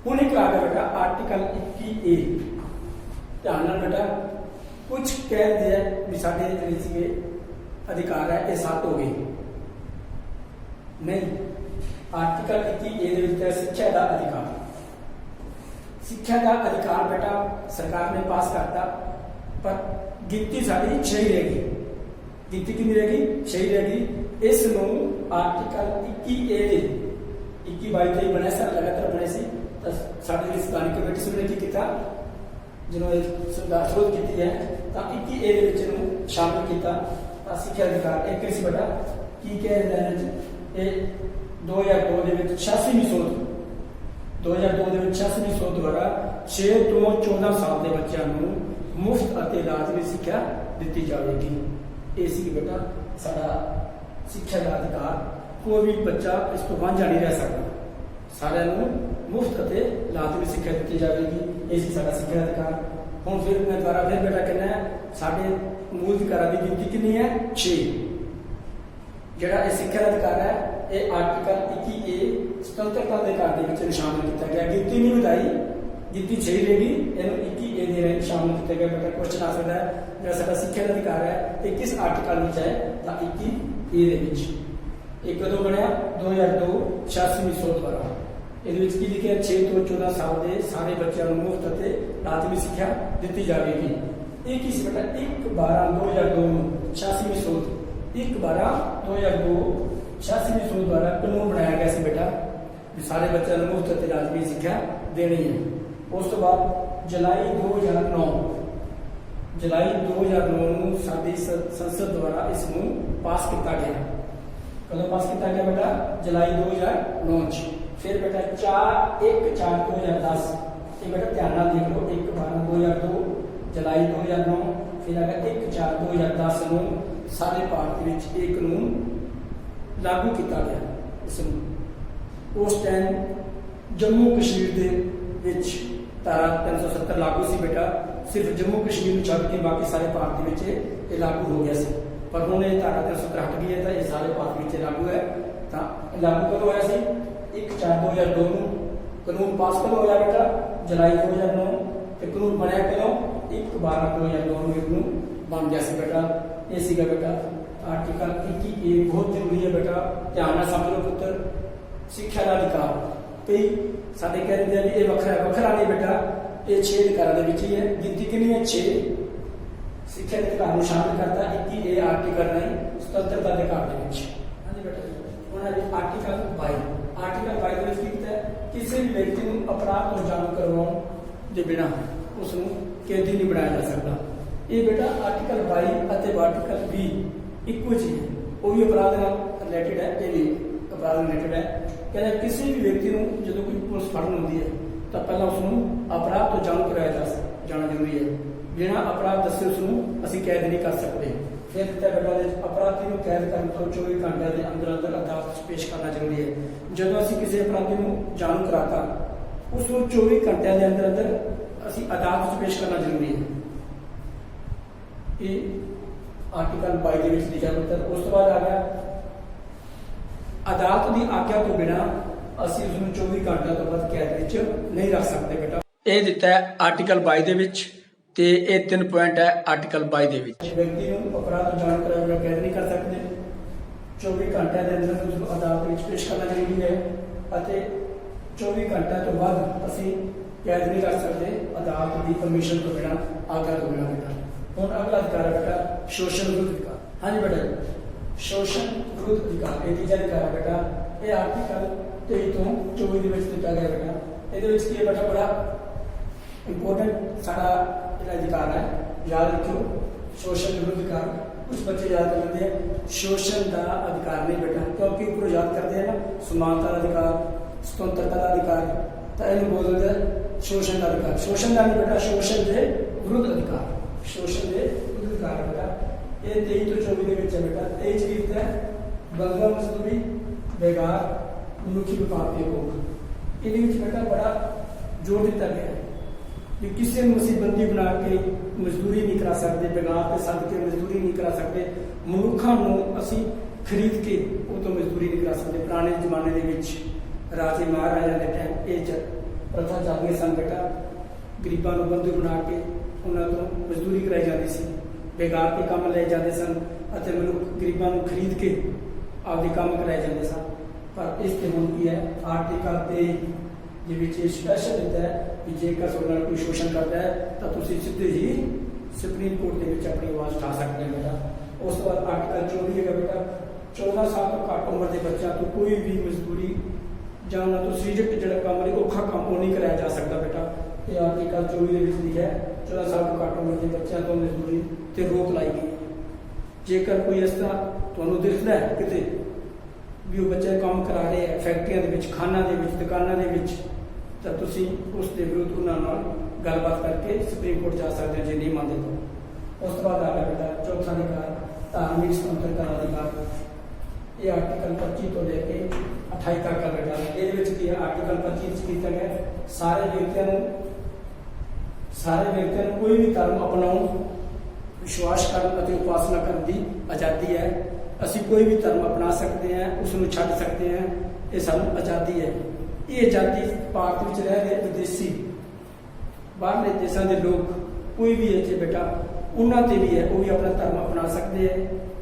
ਹੁਣ ਇੱਕ ਆ ਗਿਆ ਬੇਟਾ ਆਰਟੀਕਲ 21A। ਧਿਆਨ ਨਾਲ ਬੇਟਾ, ਕੁਝ ਕਹਿੰਦੇ ਆ ਵੀ ਸਾਡੇ ਜਿਹੜੇ ਸੀਗੇ ਅਧਿਕਾਰ ਹੈ ਇਹ 7 ਹੋ ਗਏ, ਨਹੀਂ। ਆਰਟੀਕਲ 21A ਦੇ ਵਿੱਚ ਹੈ ਸਿੱਖਿਆ ਦਾ ਅਧਿਕਾਰ। ਸਿੱਖਿਆ ਦਾ ਅਧਿਕਾਰ ਬੇਟਾ ਸਰਕਾਰ ਨੇ ਪਾਸ ਕਰਤਾ, ਪਰ ਗਿਣਤੀ ਸਾਡੀ 6 ਹੀ ਰਹੇਗੀ। ਗਿਣਤੀ ਕਿੰਨੀ ਰਹੇਗੀ? 6 ਹੀ ਰਹੇਗੀ। ਇਸ ਨੂੰ ਆਰਟੀਕਲ 21A ਦੇ 21-22 ਤੇ ਬਣਿਆ ਸਰ, ਲਗਾਤਾਰ ਬਣੇ ਸੀ। ਤਾਂ ਸਾਡੀ ਸਥਾਨਕ ਕਮੇਟੀ ਨੇ ਕੀ ਕੀਤਾ, ਜਿਹਨੂੰ ਸਰਕਾਰ ਵਿਰੋਧ ਕੀਤੀ ਹੈ, ਤਾਂ 21A ਦੇ ਵਿੱਚ ਇਹਨੂੰ ਸ਼ਾਮਿਲ ਕੀਤਾ। ਤਾਂ ਸਿੱਖਿਆ ਅਧਿਕਾਰ ਇੱਕ ਸੀ ਬੇਟਾ, ਕੀ ਕਹਿੰਦਾ ਇਹ 2002 ਦੇ ਵਿੱਚ 86ਵੀਂ ਸੋਧ 2002 ਦੇ ਵਿੱਚ 86ਵੀਂ ਸੋਧ ਦੁਆਰਾ 6 ਤੋਂ 14 ਸਾਲ ਦੇ ਬੱਚਿਆਂ ਨੂੰ ਮੁਫਤ ਅਤੇ ਲਾਜ਼ਮੀ ਸਿੱਖਿਆ ਦਿੱਤੀ ਜਾਵੇਗੀ। ਇਹ ਸੀ ਬੇਟਾ ਸਾਡਾ ਸਿੱਖਿਆ ਦਾ ਅਧਿਕਾਰ। ਕੋਈ ਵੀ ਬੱਚਾ ਇਸ ਤੋਂ ਵਾਂਝਾ ਨਹੀਂ ਰਹਿ ਸਕਦਾ, ਸਾਰਿਆਂ ਨੂੰ ਮੁਫਤ ਅਤੇ ਲਾਜ਼ਮੀ ਸਿੱਖਿਆ ਦਿੱਤੀ ਜਾਵੇਗੀ। ਇਹ ਸੀ ਸਾਡਾ ਸਿੱਖਿਆ ਅਧਿਕਾਰ। ਹੁਣ ਫਿਰ ਮੈਂ ਦੁਬਾਰਾ ਫਿਰ ਬੇਟਾ ਕਹਿੰਦਾ ਸਾਡੇ ਮੂਲ ਅਧਿਕਾਰਾਂ ਦੀ ਗਿਣਤੀ ਕਿੰਨੀ ਹੈ? 6। ਜਿਹੜਾ ਇਹ ਸਿੱਖਿਆ ਦਾ ਅਧਿਕਾਰ ਹੈ ਇਹ ਆਰਟੀਕਲ 21A ਸੁਤੰਤਰਤਾ ਦੇ ਅਧਿਕਾਰ ਦੇ ਵਿੱਚ ਸ਼ਾਮਿਲ ਕੀਤਾ ਗਿਆ। ਗਿਣਤੀ ਨਹੀਂ ਵਧਾਈ, ਗਿਣਤੀ 6 ਰਹੇਗੀ, ਇਹਨੂੰ 21A ਦੇ ਵਿੱਚ ਸ਼ਾਮਿਲ ਕੀਤਾ ਗਿਆ। ਬੇਟਾ ਕੁਐਸਚਨ ਆ ਸਕਦਾ ਹੈ ਜਿਹੜਾ ਸਾਡਾ ਸਿੱਖਿਆ ਦਾ ਅਧਿਕਾਰ ਹੈ ਇਹ ਕਿਸ ਆਰਟੀਕਲ ਵਿੱਚ ਹੈ? ਤਾਂ 21A ਦੇ ਵਿੱਚ। ਇਹ ਕਦੋਂ ਬਣਿਆ? 2002 86ਵੀਂ ਸੋਧ ਦੁਆਰਾ। ਇਹਦੇ ਵਿੱਚ ਕੀ ਲਿਖਿਆ? 6 ਤੋਂ 14 ਸਾਲ ਦੇ ਸਾਰੇ ਬੱਚਿਆਂ ਨੂੰ ਮੁਫਤ ਅਤੇ ਲਾਜ਼ਮੀ ਸਿੱਖਿਆ ਦਿੱਤੀ ਜਾਵੇਗੀ। ਇਹ ਕੀ ਸੀ ਬੇਟਾ? 1/12/2002 ਨੂੰ 86ਵੀਂ ਸੋਧ 1/12/2002 86ਵੀਂ ਸੋਧ ਦੁਆਰਾ ਕਾਨੂੰਨ ਬਣਾਇਆ ਗਿਆ ਸੀ ਬੇਟਾ ਵੀ ਸਾਰੇ ਬੱਚਿਆਂ ਨੂੰ ਮੁਫਤ ਅਤੇ ਲਾਜ਼ਮੀ ਸਿੱਖਿਆ ਦੇਣੀ ਹੈ। ਉਸ ਤੋਂ ਬਾਅਦ ਜੁਲਾਈ 2009 ਨੂੰ ਸਾਡੀ ਸੰਸਦ ਦੁਆਰਾ ਇਸ ਨੂੰ ਪਾਸ ਕੀਤਾ ਗਿਆ। ਕਦੋਂ ਪਾਸ ਕੀਤਾ ਗਿਆ ਬੇਟਾ? ਜੁਲਾਈ 2009 ਚ। ਫਿਰ ਬੇਟਾ 4/1/2010 ਇਹ ਬੇਟਾ ਧਿਆਨ ਨਾਲ ਦੇਖ ਲਓ। 1/12/2002 ਜੁਲਾਈ 2009 ਫਿਰ ਅਗਰ 1/4/2010 ਨੂੰ ਸਾਰੇ ਭਾਰਤ ਵਿੱਚ ਇਹ ਕਾਨੂੰਨ ਲਾਗੂ ਕੀਤਾ ਗਿਆ। ਇਸ ਨੂੰ ਉਸ ਟਾਈਮ ਜੰਮੂ ਕਸ਼ਮੀਰ ਦੇ ਵਿੱਚ ਧਾਰਾ 370 ਲਾਗੂ ਸੀ ਬੇਟਾ। ਸਿਰਫ ਜੰਮੂ ਕਸ਼ਮੀਰ ਨੂੰ ਛੱਡ ਕੇ ਬਾਕੀ ਸਾਰੇ ਭਾਰਤ ਵਿੱਚ ਇਹ ਲਾਗੂ ਹੋ ਗਿਆ ਸੀ। ਪਰ ਹੁਣ ਇਹ ਧਾਰਾ 370 ਹਟ ਗਈ ਹੈ ਤਾਂ ਇਹ ਸਾਰੇ ਭਾਰਤ ਵਿੱਚ ਲਾਗੂ ਹੈ। ਤਾਂ ਲਾਗੂ ਕਦੋਂ ਹੋਇਆ ਸੀ? 1/4/2002 ਨੂੰ। ਕਾਨੂੰਨ ਪਾਸ ਕਦੋਂ ਹੋਇਆ ਬੇਟਾ? ਜੁਲਾਈ 2009। ਤੇ ਕਾਨੂੰਨ ਬਣਿਆ ਕਦੋਂ? 1/12/2002 ਨੂੰ ਇਹਨੂੰ ਬਣ ਗਿਆ ਸੀ ਬੇਟਾ। ਇਹ ਸੀਗਾ ਬੇਟਾ ਆਰਟੀਕਲ 21A। ਬਹੁਤ ਜ਼ਰੂਰੀ ਹੈ ਬੇਟਾ, ਧਿਆਨ ਨਾਲ ਸਮਝ ਲਓ ਪੁੱਤਰ। ਸਿੱਖਿਆ ਦਾ ਅਧਿਕਾਰ ਕਈ ਸਾਡੇ ਕਹਿੰਦੇ ਆ ਵੀ ਇਹ ਵੱਖਰਾ ਨਹੀਂ ਬੇਟਾ, ਇਹ 6 ਅਧਿਕਾਰਾਂ ਦੇ ਵਿੱਚ ਹੀ ਹੈ। ਗਿਣਤੀ ਕਿੰਨੀ ਹੈ? 6। ਸਿੱਖਿਆ ਦੇ ਅਧਿਕਾਰ ਨੂੰ ਸ਼ਾਮਿਲ ਕਰਤਾ 21A ਆਰਟੀਕਲ ਨਹੀਂ ਸੁਤੰਤਰਤਾ ਦੇ ਅਧਿਕਾਰ ਦੇ ਵਿੱਚ। ਹਾਂਜੀ ਬੇਟਾ। ਹੁਣ ਆਰਟੀਕਲ 22 ਦੇ ਵਿੱਚ ਕੀ ਕੀਤਾ ਹੈ? ਕਿਸੇ ਵੀ ਵਿਅਕਤੀ ਨੂੰ ਅਪਰਾਧ ਤੋਂ ਜਾਣੂ ਕਰਵਾਉਣ ਦੇ ਬਿਨਾਂ ਉਸ ਨੂੰ ਕੈਦੀ ਨਹੀਂ ਬਣਾਇਆ ਜਾ ਸਕਦਾ। ਇਹ ਬੇਟਾ ਆਰਟੀਕਲ 22 ਅਤੇ ਆਰਟੀਕਲ 20 ਇੱਕੋ ਚੀਜ਼ ਹੈ। ਉਹ ਵੀ ਅਪਰਾਧ ਨਾਲ ਰਿਲੇਟਡ ਹੈ, ਇਹ ਵੀ ਅਪਰਾਧ ਨਾਲ ਰਿਲੇਟਡ ਹੈ। ਕਹਿੰਦਾ ਕਿਸੇ ਵੀ ਵਿਅਕਤੀ ਨੂੰ ਜਦੋਂ ਕੋਈ ਪੁਲਿਸ ਫੜਨ ਹੁੰਦੀ ਹੈ ਤਾਂ ਪਹਿਲਾਂ ਉਸ ਨੂੰ ਅਪਰਾਧ ਤੋਂ ਜਾਣੂ ਕਰਾਇਆ ਜਾਣਾ ਜ਼ਰੂਰੀ ਹੈ। ਬਿਨਾਂ ਅਪਰਾਧ ਦੱਸੇ ਉਸ ਨੂੰ ਅਸੀਂ ਕੈਦ ਨਹੀਂ ਕਰ ਸਕਦੇ। ਫਿਰ ਦਿੱਤਾ ਬੇਟਾ ਦੇ ਅਪਰਾਧੀ ਨੂੰ ਕੈਦ ਕਰਨ ਤੋਂ 24 ਘੰਟਿਆਂ ਦੇ ਅੰਦਰ ਅਦਾਲਤ ਵਿੱਚ ਪੇਸ਼ ਕਰਨਾ ਜ਼ਰੂਰੀ ਹੈ। ਜਦੋਂ ਅਸੀਂ ਕਿਸੇ ਅਪਰਾਧੀ ਨੂੰ ਜਾਣੂ ਕਰਾਤਾ ਉਸ ਨੂੰ 24 ਘੰਟਿਆਂ ਦੇ ਅੰਦਰ ਅਸੀਂ ਅਦਾਲਤ ਵਿੱਚ ਪੇਸ਼ ਕਰਨਾ ਜ਼ਰੂਰੀ ਹੈ। ਇਹ ਆਰਟੀਕਲ 22 ਦੇ ਵਿੱਚ ਲਿਖਿਆ ਪੁੱਤਰ। ਉਸ ਤੋਂ ਬਾਅਦ ਆ ਗਿਆ ਅਦਾਲਤ ਦੀ ਆਗਿਆ ਤੋਂ ਬਿਨਾਂ ਅਸੀਂ ਉਸ ਨੂੰ 24 ਘੰਟਿਆਂ ਤੋਂ ਵੱਧ ਕੈਦ ਵਿੱਚ ਨਹੀਂ ਰੱਖ ਸਕਦੇ ਬੇਟਾ। ਇਹ ਦਿੱਤਾ ਹੈ ਆਰਟੀਕਲ 22 ਦੇ ਵਿੱਚ ਤੇ ਇਹ 3 ਪੁਆਇੰਟ ਹੈ ਆਰਟੀਕਲ 22 ਦੇ ਵਿੱਚ। ਵਿਅਕਤੀ ਨੂੰ ਅਪਰਾਧ ਤੋਂ ਜਾਣੂ ਕਰਾਇਆ ਬਿਨਾਂ ਕੈਦ ਨਹੀਂ ਕਰ ਸਕਦੇ। 24 ਘੰਟਿਆਂ ਦੇ ਅੰਦਰ ਉਸ ਨੂੰ ਅਦਾਲਤ ਵਿੱਚ ਪੇਸ਼ ਕਰਨਾ ਜ਼ਰੂਰੀ ਹੈ ਅਤੇ 24 ਘੰਟਿਆਂ ਤੋਂ ਬਾਅਦ ਅਸੀਂ ਕੈਦ ਨਹੀਂ ਕਰ ਸਕਦੇ ਅਦਾਲਤ ਦੀ ਪਰਮਿਸ਼ਨ ਤੋਂ ਬਿਨਾਂ, ਆਗਿਆ ਤੋਂ ਬਿਨਾਂ ਬੇਟਾ। हुण अगला अधिकार है बेटा शोषण विरुद्ध अधिकार। हाँ जी बेटा, शोषण विरुद्ध अधिकार ये तीजा अधिकार है बेटा। ये आर्टिकल 23 तो 24 ਦੇ ਵਿੱਚ ਦਿੱਤਾ ਗਿਆ बेटा। ਇਹਦੇ ਵਿੱਚ ਕੀ ਹੈ बेटा, बड़ा इंपोर्टेंट साडा ਜਿਹੜਾ अधिकार है, याद रखियो शोषण विरुद्ध अधिकार। कुछ बच्चे याद कर लेते हैं शोषण का अधिकार नहीं बेटा, क्योंकि ऊपर याद करते हैं ना समानता का अधिकार, स्वतंत्रता का अधिकार, तो इन्हें बोल देते हैं शोषण का अधिकार। शोषण का नहीं बेटा, शोषण के विरुद्ध अधिकार, शोषण के विरुद्ध अधिकार बेटा। ये 23 तो 24 के ਵਿੱਚ बेटा। 23 की है बंगा मजदूरी, बेगार, मनुखी विभाग के भोग। ये बेटा बड़ा जोर दिता गया है कि किसी मुसीबंदी बना के मजदूरी नहीं करा सकते, बेगार के सद के मजदूरी नहीं करा सकते, मनुखा असी खरीद के वो तो मजदूरी नहीं करा सकते। पुराने जमाने के विच राजे महाराजा के टाइम ये प्रथा चलदियां सन बेटा। गरीबों को बंधु बना के उन्होंने तो मजदूरी कराई जाती सी, बेगार के काम ले जाते सन, गरीबों को खरीद के आपके काम कराए जाते सन। पर इस ते हुण की है आर्टिकल 23 स्पैशल दिता है कि जेकर सोना कोई शोषण करता है तो तुम सीधे ही सुप्रीम कोर्ट के अपनी आवाज़ उठा सकते हैं बेटा। उस बाद आर्टिकल 24 है बेटा, 14 साल तो घट उम्र के बच्चों तो कोई भी मजदूरी जाना तो सृजक जो काम है औखा काम वो नहीं कराया जा सकता बेटा। ये आर्टिकल 24 लिखा है 14 साल तो घट उम्र के बच्चों तो मजदूरी से रोक लाई गई है। जेकर कोई इस तरह तुहानूं दिखता है किते भी वो बच्चे काम करा रहे हैं फैक्ट्रियां दे विच, खाना दे विच, दुकानां दे विच, तो तुसी उस दे विरुद्ध उन्हां नाल गलबात करके सुप्रीम कोर्ट जा सकते हैं जे नहीं मानते तो। उस तो बाद आ गया बेटा चौथा अधिकार धार्मिक स्वतंत्रता का अधिकार। ये आर्टिकल 25 तो लेके 28 तक का बेटा। ये की है आर्टिकल 25 किया गया सारे व्यक्तियों कोई भी धर्म अपनाओ, विश्वास करने उपासना करने की आज़ादी है। असी कोई भी धर्म अपना सकते हैं, उसनों छड्ड सकते हैं, ये सानू आज़ादी है। ये आज़ादी भारत में रह रहे विदेशी बाहरले देशों के लोग कोई भी है बेटा उन्होंने भी है, वो भी अपना धर्म अपना सकते हैं,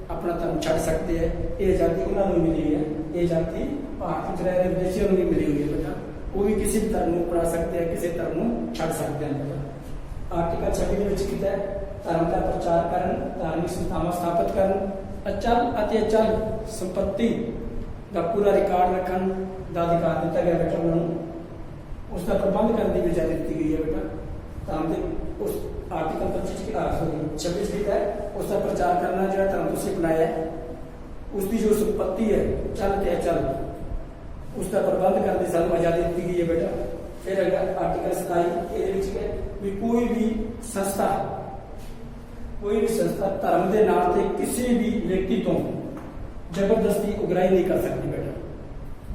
अपना धर्म छड्ड सकते हैं। ये आज़ादी उन्होंने मिली हुई है, ये आज़ादी भारत में रह रहे विदेशियों को भी मिली हुई है बेटा। वो भी किसी भी धर्म को अपना सकते हैं, किसी धर्म को छड्ड सकते हैं बेटा। आर्टिकल 26 में किया धर्म का प्रचार करन, धार्मिक संस्थावां स्थापित करन, अचल अति अचल संपत्ति का पूरा रिकॉर्ड रखन का अधिकार दिता गया बेटा। उन्होंने उसका प्रबंध करने की इजाजत दी गई है बेटा। धर्म के उस आर्टिकल 26 की है उसका प्रचार करना जो धर्म तुसीं अपनाया है उसकी जो संपत्ति है चल के अचल उसका प्रबंध करने की सानूं आज़ादी दी गई है बेटा। फिर अगर आर्टिकल 27 ये भी कोई भी संस्था धर्म के नाम से किसी भी व्यक्ति तो जबरदस्ती उगराही नहीं कर सकती बेटा।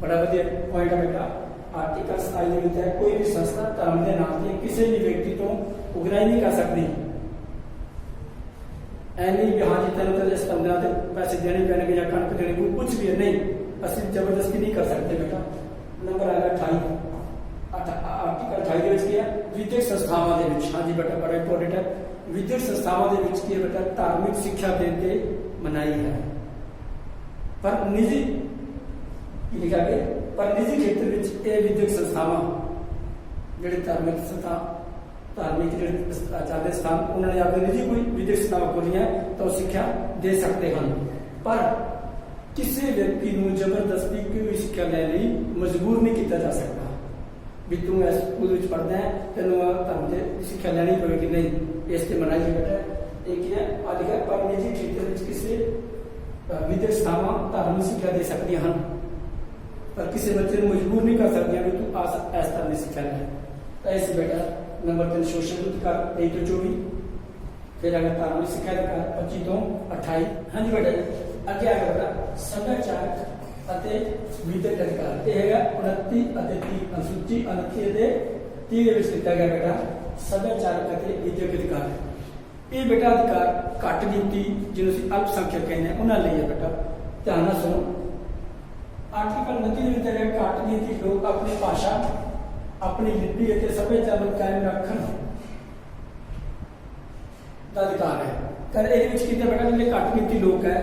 बड़ा वधिया पॉइंट है बेटा। आर्टिकल 27 है कोई भी संस्था धर्म के नाम से किसी भी व्यक्ति तो उगराही नहीं कर सकती। ऐनी भी हाँ जी तेन तो इस बंदा से पैसे देने पैने या कणक देने को कुछ भी है नहीं, असं जबरदस्ती नहीं कर सकते बेटा। नंबर आ गया 28 आर्टिकल 28 की है विद्यक संस्थावां दे विच। हाँ जी बेटा बड़ा इंपोर्टेंट है। विद्यक संस्थावां दे विच की बेटा धार्मिक शिक्षा देने मनाही है, पर निजी लिखा गया पर निजी क्षेत्र में ये विद्यक संस्थावां जिहड़े धार्मिक संस्था धार्मिक आचार्य स्थान उन्होंने अपने निजी कोई विद्यक संस्थावां खोलियां तो शिक्षा दे सकते हैं, पर किसी व्यक्ति को जबरदस्ती कोई शिक्षा लेने मजबूर नहीं किया जा सकता भी तू इस स्कूल में पढ़ना है तेन धर्म से शिक्षा लेनी पड़ेगी नहीं। इससे मनाई बेटा एक है अधिकार पर निजी क्षेत्र में किसी विद्यक संस्थावां धार्मिक शिक्षा दे सकती हैं, पर किसी बच्चे को मजबूर नहीं कर सकती भी तू इस तरह की शिक्षा ले। तो ऐसे बेटा नंबर 3 शोषण अधिकार 23 तो 24। फिर अगर धार्मिक शिक्षा अधिकार 25 तो 28। हाँ जी बेटा अगे आगे बेटा सदाचार विद्यक अधिकार यह है 29 30 अनुसूची 29 30 दिता गया बेटा सदाचार विद्यक अधिकार। ये बेटा अधिकार घट गिनती जिन्होंने अल्पसंख्यक कहते हैं उन्होंने लिए बेटा। ध्यान सुनो आर्टिकल 29 में दिता गया घट गिनती लोग अपनी भाषा अपनी लिपि और सभ्याचार को कायम रखने का अधिकार है। कर ये बेटा जो घट गिनती लोग है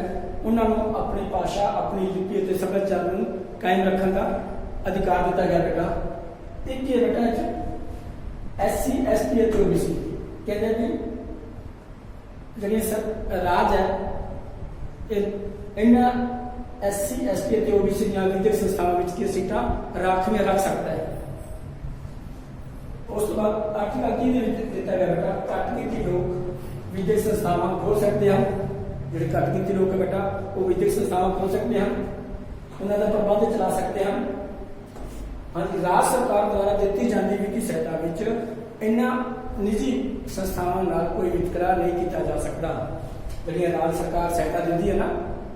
उन्होंने अपनी भाषा अपनी लिपि और सभ्याचार को कायम रखने का अधिकार दिता गया बेटा। एक ही बेटा SC ST और OBC कहते हैं ਜਿਹੜੀ ਰਾਜ ਹੈ ਇਹਨਾਂ SC ST ਅਤੇ OBC ਦੀਆਂ ਵਿਦਿਅਕ ਸੰਸਥਾਵਾਂ ਵਿੱਚ ਕੀ ਸੀਟਾਂ ਰਾਖਵੀਆਂ ਰੱਖ ਸਕਦਾ ਹੈ। ਉਸ ਤੋਂ ਬਾਅਦ ਆਰਟੀਕਲ 30 ਦੇ ਵਿੱਚ ਦਿੱਤਾ ਗਿਆ ਬੇਟਾ ਘੱਟ ਗਿਣਤੀ ਲੋਕ ਵਿਦਿਅਕ ਸੰਸਥਾਵਾਂ ਖੋਲ ਸਕਦੇ ਹਨ। ਜਿਹੜੇ ਘੱਟ ਗਿਣਤੀ ਲੋਕ ਹੈ ਬੇਟਾ ਉਹ ਵਿਦਿਅਕ ਸੰਸਥਾਵਾਂ ਖੋਲ ਸਕਦੇ ਹਨ, ਉਹਨਾਂ ਦਾ ਪ੍ਰਬੰਧ ਚਲਾ ਸਕਦੇ ਹਨ। ਹਾਂਜੀ, ਰਾਜ ਸਰਕਾਰ ਦੁਆਰਾ ਦਿੱਤੀ ਜਾਂਦੀ ਵਿੱਤੀ ਸਹਾਇਤਾ ਵਿੱਚ ਇਹਨਾਂ ਨਿੱਜੀ ਸੰਸਥਾਵਾਂ ਨਾਲ ਕੋਈ ਵਿਤਕਰਾ ਨਹੀਂ ਕੀਤਾ ਜਾ ਸਕਦਾ। ਜਿਹੜੀਆਂ ਰਾਜ ਸਰਕਾਰ ਸਹਾਇਤਾ ਦਿੰਦੀ ਹੈ ਨਾ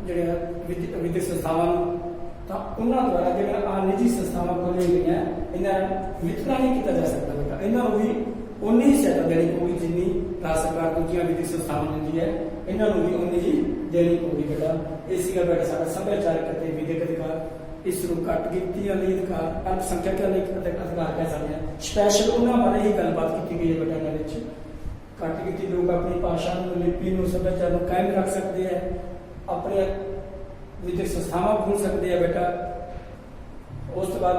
ਜਿਹੜੀਆਂ ਵਿਦਿਅਕ ਸੰਸਥਾਵਾਂ ਨੂੰ, ਤਾਂ ਉਹਨਾਂ ਦੁਆਰਾ ਜਿਹੜੀਆਂ ਆ ਨਿੱਜੀ ਸੰਸਥਾਵਾਂ ਖੋਲ੍ਹੀਆਂ ਗਈਆਂ ਇਹਨਾਂ ਵਿਤਕਰਾ ਨਹੀਂ ਕੀਤਾ ਜਾ ਸਕਦਾ ਬੇਟਾ। ਇਹਨਾਂ ਨੂੰ ਵੀ ਉਨੀ ਹੀ ਸਹਾਇਤਾ ਦੇਣੀ ਪਊਗੀ ਜਿੰਨੀ ਰਾਜ ਸਰਕਾਰ ਦੂਜੀਆਂ ਵਿਦਿਅਕ ਸੰਸਥਾਵਾਂ ਦਿੰਦੀ ਹੈ, ਇਹਨਾਂ ਨੂੰ ਵੀ ਉਨੀ ਹੀ ਦੇਣੀ ਪਊਗੀ ਬੇਟਾ। ਇਹ ਸੀਗਾ ਬੇਟਾ ਸਾਡਾ ਸੱਭਿਆਚਾਰਕ ਅਤੇ ਵਿਦਿਅਕ ਅਧਿਕਾਰ। ਇਸ ਨੂੰ ਘੱਟ ਗਿਣਤੀ ਲਈ ਅਧਿਕਾਰ, ਅਲਪ ਸੰਖਿਅਕਾਂ ਲਈ ਅਧਿਕਾਰ ਕਹਿ ਸਕਦੇ ਹਾਂ। ਸਪੈਸ਼ਲ ਉਹਨਾਂ ਬਾਰੇ ਹੀ ਗੱਲਬਾਤ ਕੀਤੀ ਗਈ ਹੈ ਬੇਟਾ ਇਹਨਾਂ ਵਿੱਚ। ਘੱਟ ਗਿਣਤੀ ਲੋਕ ਆਪਣੀ ਭਾਸ਼ਾ ਨੂੰ, ਲਿਪੀ ਨੂੰ, ਸੱਭਿਆਚਾਰ ਨੂੰ ਕਾਇਮ ਰੱਖ ਸਕਦੇ ਹੈ, ਆਪਣੇ ਵਿਦਿਅਕ ਸੰਸਥਾਵਾਂ ਖੋਲ੍ਹ ਸਕਦੇ ਆ ਬੇਟਾ। ਉਸ ਤੋਂ ਬਾਅਦ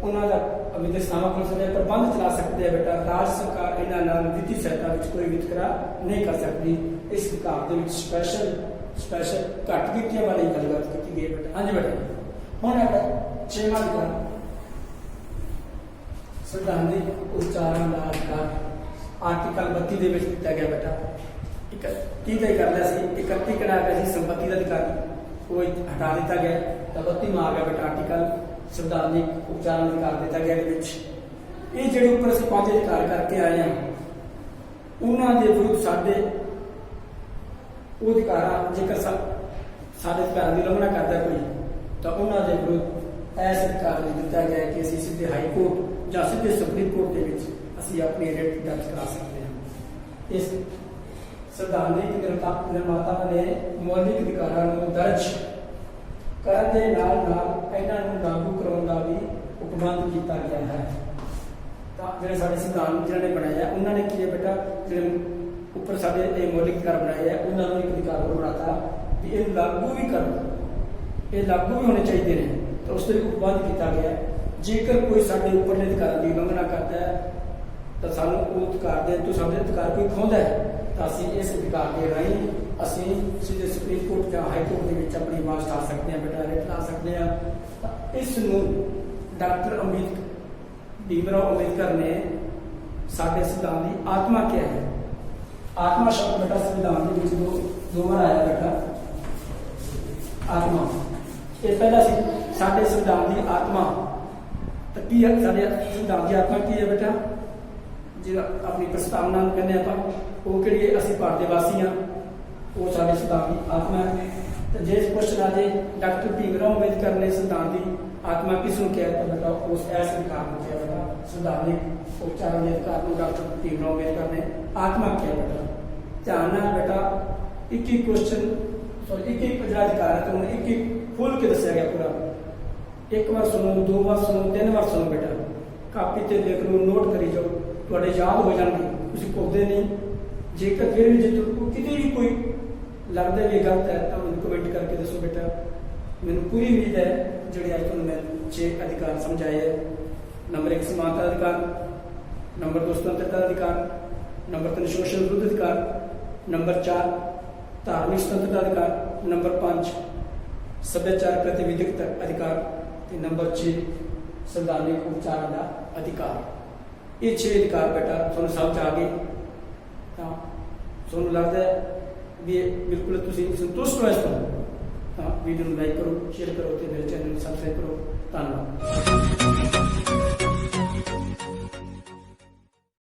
ਉਹਨਾਂ ਦਾ ਵਿਦਿਅਕ ਸੰਸਥਾਵਾਂ ਖੋਲ੍ਹ ਸਕਦੇ ਆ, ਪ੍ਰਬੰਧ ਚਲਾ ਸਕਦੇ ਆ ਬੇਟਾ। ਰਾਜ ਸਰਕਾਰ ਇਹਨਾਂ ਨਾਲ ਵਿੱਤੀ ਸਹਾਇਤਾ ਵਿੱਚ ਕੋਈ ਵਿਤਕਰਾ ਨਹੀਂ ਕਰ ਸਕਦੀ। ਇਸ ਅਧਿਕਾਰ ਦੇ ਵਿੱਚ ਸਪੈਸ਼ਲ ਘੱਟ ਗਿਣਤੀਆਂ ਬਾਰੇ ਗੱਲਬਾਤ ਕੀਤੀ ਗਈ ਹੈ ਬੇਟਾ। ਹਾਂਜੀ ਬੇਟਾ, ਹੁਣ ਹੈ 6ਵਾਂ ਅਧਿਕਾਰ ਸੰਵਿਧਾਨਿਕ ਉਚਾਰਨ ਦਾ ਅਧਿਕਾਰ। ਆਰਟੀਕਲ 32 ਦੇ ਵਿੱਚ ਦਿੱਤਾ ਗਿਆ ਬੇਟਾ। 31 ਦਾ ਹੀ ਕਰ ਲਿਆ ਸੀ, 31 ਕਿਹੜਾ ਹੈਗਾ ਸੀ ਸੰਪत्ति ਦਾ ਅਧਿਕਾਰ, ਉਹ ਹਟਾ ਦਿੱਤਾ ਗਿਆ ਤਾਂ 32ਵਾਂ ਆ ਗਿਆ ਬੇਟਾ ਆਰਟੀਕਲ ਸੰਵਿਧਾਨਿਕ ਉਚਾਰਨ ਅਧਿਕਾਰ ਦਿੱਤਾ ਗਿਆ। ਇਹਦੇ ਵਿੱਚ ਇਹ ਜਿਹੜੇ ਉੱਪਰ ਅਸੀਂ 5 ਅਧਿਕਾਰ ਕਰਕੇ ਆਏ ਹਾਂ ਉਹਨਾਂ ਦੇ ਵਿਰੁੱਧ ਸਾਡੇ ਉਹ ਅਧਿਕਾਰਾਂ, ਜੇਕਰ ਸਾਡੇ ਅਧਿਕਾਰਾਂ ਦੀ ਉਲੰਘਣਾ ਕਰਦਾ ਕੋਈ ਤਾਂ ਉਹਨਾਂ ਦੇ ਵਿਰੁੱਧ ਇਸ ਅਧਿਕਾਰ ਨੂੰ ਦਿੱਤਾ ਗਿਆ ਕਿ ਅਸੀਂ ਸਿੱਧੇ ਹਾਈ ਕੋਰਟ ਜਾਂ ਸਿੱਧੇ ਸੁਪਰੀਮ ਕੋਰਟ ਦੇ ਵਿੱਚ ਅਸੀਂ ਆਪਣੀ ਰਿਟ ਦਰਜ ਕਰਾ ਸਕਦੇ ਹਾਂ। ਇਸ ਸੰਵਿਧਾਨਿਕ ਨਿਰਮਾਤਾਵਾਂ ਨੇ ਮੌਲਿਕ ਅਧਿਕਾਰਾਂ ਨੂੰ ਦਰਜ ਕਰਨ ਦੇ ਨਾਲ ਇਹਨਾਂ ਨੂੰ ਲਾਗੂ ਕਰਾਉਣ ਦਾ ਵੀ ਉਪਬੰਧ ਕੀਤਾ ਗਿਆ ਹੈ। ਤਾਂ ਜਿਹੜੇ ਸਾਡੇ ਸੰਵਿਧਾਨ ਜਿਹਨਾਂ ਨੇ ਬਣਾਇਆ ਉਹਨਾਂ ਨੇ ਕੀ ਹੈ ਬੇਟਾ, ਜਿਹੜੇ ਉੱਪਰ ਸਾਡੇ ਇਹ ਮੌਲਿਕ ਅਧਿਕਾਰ ਬਣਾਏ ਆ ਉਹਨਾਂ ਨੂੰ ਇੱਕ ਅਧਿਕਾਰ ਹੋਰ ਬਣਾਤਾ ਵੀ ਇਹ ਲਾਗੂ ਵੀ ਕਰੋ, ਇਹ ਲਾਗੂ ਵੀ ਹੋਣੇ ਚਾਹੀਦੇ ਨੇ। ਤਾਂ ਉਸ ਤੋਂ ਉਪਬੰਧ ਕੀਤਾ ਗਿਆ ਜੇਕਰ ਕੋਈ ਸਾਡੇ ਉੱਪਰਲੇ ਅਧਿਕਾਰਾਂ ਦੀ ਉਲੰਘਣਾ ਕਰਦਾ ਹੈ ਤਾਂ ਸਾਨੂੰ ਉਹ ਅਧਿਕਾਰ ਦੇ ਤੋਂ ਸਾਡੇ ਅਧਿਕਾਰ ਕੋਈ ਖੋਹਦਾ ਹੈ ਤਾਂ ਅਸੀਂ ਇਸ ਅਧਿਕਾਰ ਦੇ ਰਾਹੀਂ ਅਸੀਂ ਸਿੱਧੇ ਸੁਪਰੀਮ ਕੋਰਟ ਜਾਂ ਹਾਈ ਕੋਰਟ ਦੇ ਵਿੱਚ ਆਪਣੀ ਆਵਾਜ਼ ਉਠਾ ਸਕਦੇ ਹਾਂ ਬੇਟਾ, ਰਿਟ ਲਾ ਸਕਦੇ ਹਾਂ। ਤਾਂ ਇਸ ਨੂੰ ਡਾਕਟਰ ਭੀਮ ਰਾਓ ਅੰਬੇਦਕਰ ਨੇ ਸਾਡੇ ਸੰਵਿਧਾਨ ਦੀ ਆਤਮਾ ਕਿਹਾ ਹੈ। ਆਤਮਾ ਸ਼ਬਦ ਬੇਟਾ ਸੰਵਿਧਾਨ ਦੇ ਵਿੱਚ ਦੋ ਵਾਰ ਆਇਆ ਬੇਟਾ। ਆਤਮਾ ਇਹ ਪਹਿਲਾ ਸੀ ਸਾਡੇ ਸੰਵਿਧਾਨ ਦੀ ਆਤਮਾ। ਤਾਂ ਕੀ ਹੈ ਸਾਡੇ ਸੰਵਿਧਾਨ ਦੀ ਆਤਮਾ ਕੀ ਹੈ ਬੇਟਾ? ਜਿਹੜਾ ਆਪਣੀ ਪ੍ਰਸਤਾਵਨਾ ਨੂੰ ਕਹਿੰਦੇ ਆਪਾਂ, ਉਹ ਕਿਹੜੀ ਅਸੀਂ ਭਾਰਤ ਦੇ ਵਾਸੀ ਹਾਂ, ਉਹ ਸਾਡੇ ਸੰਵਿਧਾਨ ਦੀ ਆਤਮਾ ਹੈ। ਤੇ ਜੇ ਕੁਐਸਚਨ ਆ ਜੇ ਡਾਕਟਰ ਭੀਮ ਰਾਓ ਅੰਬੇਦਕਰ ਨੇ ਸੰਵਿਧਾਨ ਦੀ ਆਤਮਾ ਕਿਸ ਨੂੰ ਕਿਹਾ ਤਾਂ ਬੇਟਾ ਉਸ ਐਸ ਅਧਿਕਾਰ ਨੂੰ ਕਿਹਾ ਬੇਟਾ। ਸੰਵਿਧਾਨਿਕ ਉਚਾਰਨ ਦੇ ਅਧਿਕਾਰ ਨੂੰ ਡਾਕਟਰ ਭੀਮ ਰਾਓ ਅੰਬੇਦਕਰ ਨੇ ਆਤਮਾ ਕਿਹਾ ਬੇਟਾ। ਧਿਆਨ ਨਾਲ ਬੇਟਾ ਇੱਕ ਜਿਹੜਾ ਅਧਿਕਾਰ ਹੈ ਤੁਹਾਨੂੰ ਇੱਕ ਖੋਲ ਕੇ ਦੱਸਿਆ ਗਿਆ ਪੂਰਾ। ਇੱਕ ਵਾਰ ਸੁਣੋ, 2 ਵਾਰ ਸੁਣੋ, 3 ਵਾਰ ਸੁਣੋ ਬੇਟਾ, ਕਾਪੀ ਤੇ ਲਿਖ ਲਓ, ਨੋਟ ਕਰੀ ਜਾਓ, ਤੁਹਾਡੇ ਯਾਦ ਹੋ ਜਾਣਗੇ, ਤੁਸੀਂ ਭੁੱਲਦੇ ਨਹੀਂ। ਜੇਕਰ ਫਿਰ ਵੀ ਜੇ ਤੁਹਾਨੂੰ ਕਿਤੇ ਵੀ ਕੋਈ ਲੱਗਦਾ ਵੀ ਗਲਤ ਹੈ ਤਾਂ ਮੈਨੂੰ ਕਮੈਂਟ ਕਰਕੇ ਦੱਸੋ ਬੇਟਾ। ਮੈਨੂੰ ਪੂਰੀ ਉਮੀਦ ਹੈ ਜਿਹੜੇ ਅੱਜ ਤੁਹਾਨੂੰ ਮੈਂ 6 ਅਧਿਕਾਰ ਸਮਝਾਏ ਹੈ। ਨੰਬਰ 1 ਸਮਾਨਤਾ ਦਾ ਅਧਿਕਾਰ, ਨੰਬਰ 2 ਸੁਤੰਤਰਤਾ ਦਾ ਅਧਿਕਾਰ, ਨੰਬਰ 3 ਸ਼ੋਸ਼ਣ ਵਿਰੁੱਧ ਅਧਿਕਾਰ, ਨੰਬਰ 4 ਧਾਰਮਿਕ ਸੁਤੰਤਰਤਾ ਦਾ ਅਧਿਕਾਰ, ਨੰਬਰ 5 ਸੱਭਿਆਚਾਰਕ ਅਤੇ ਵਿਦਿਅਕ ਅਧਿਕਾਰ ਤੇ ਨੰਬਰ 6 ਸੰਵਿਧਾਨਿਕ ਉਚਾਰਨ ਦਾ ਅਧਿਕਾਰ। ਇਹ 6 ਅਧਿਕਾਰ ਬੇਟਾ ਤੁਹਾਨੂੰ ਸਮਝ ਆ ਗਏ ਤਾਂ ਤੁਹਾਨੂੰ ਲੱਗਦਾ ਹੈ ਵੀ ਬਿਲਕੁਲ ਤੁਸੀਂ ਸੰਤੁਸ਼ਟ ਹੋ ਇਸ ਤੋਂ ਤਾਂ ਵੀਡੀਓ ਨੂੰ ਲਾਈਕ ਕਰੋ, ਸ਼ੇਅਰ ਕਰੋ ਤੇ ਮੇਰੇ ਚੈਨਲ ਨੂੰ ਸਬਸਕ੍ਰਾਈਬ ਕਰੋ। ਧੰਨਵਾਦ।